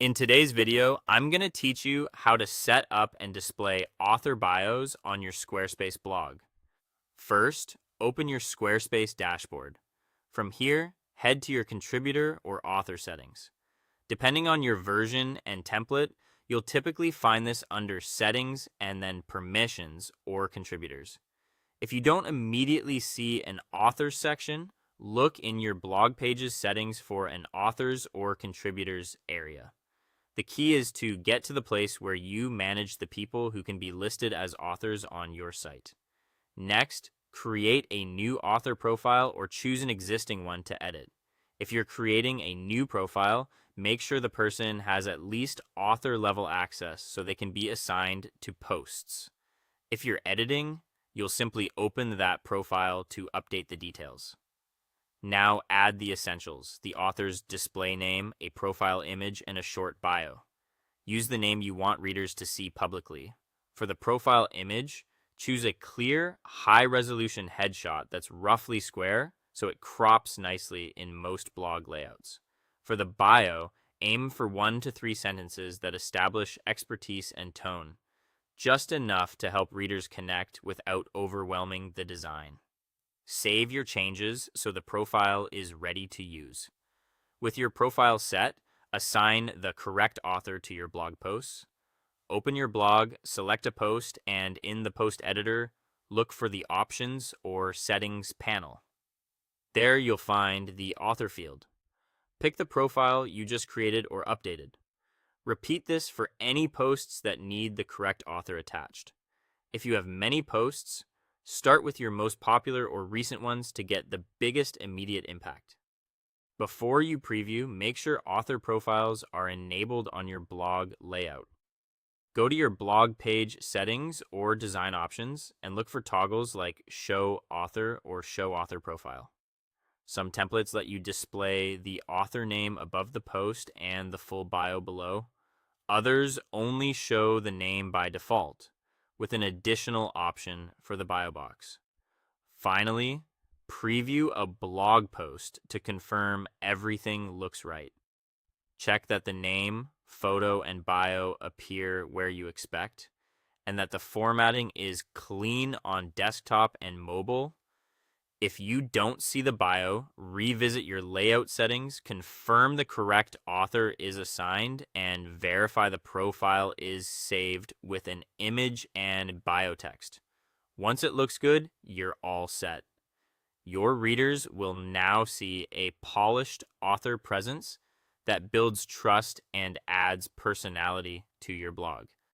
In today's video, I'm going to teach you how to set up and display author bios on your Squarespace blog. First, open your Squarespace dashboard. From here, head to your contributor or author settings. Depending on your version and template, you'll typically find this under Settings and then Permissions or Contributors. If you don't immediately see an Authors section, look in your blog page's settings for an Authors or Contributors area. The key is to get to the place where you manage the people who can be listed as authors on your site. Next, create a new author profile or choose an existing one to edit. If you're creating a new profile, make sure the person has at least author level access so they can be assigned to posts. If you're editing, you'll simply open that profile to update the details. Now add the essentials: the author's display name, a profile image, and a short bio. Use the name you want readers to see publicly. For the profile image, choose a clear, high-resolution headshot that's roughly square so it crops nicely in most blog layouts. For the bio, aim for 1 to 3 sentences that establish expertise and tone, just enough to help readers connect without overwhelming the design. Save your changes so the profile is ready to use. With your profile set, assign the correct author to your blog posts. Open your blog, select a post, and in the post editor, look for the Options or Settings panel. There you'll find the author field. Pick the profile you just created or updated. Repeat this for any posts that need the correct author attached. If you have many posts, start with your most popular or recent ones to get the biggest immediate impact. Before you preview, make sure author profiles are enabled on your blog layout. Go to your blog page settings or design options and look for toggles like Show Author or Show Author Profile. Some templates let you display the author name above the post and the full bio below. Others only show the name by default, with an additional option for the bio box. Finally, preview a blog post to confirm everything looks right. Check that the name, photo, and bio appear where you expect, and that the formatting is clean on desktop and mobile. If you don't see the bio, revisit your layout settings, confirm the correct author is assigned, and verify the profile is saved with an image and bio text. Once it looks good, you're all set. Your readers will now see a polished author presence that builds trust and adds personality to your blog.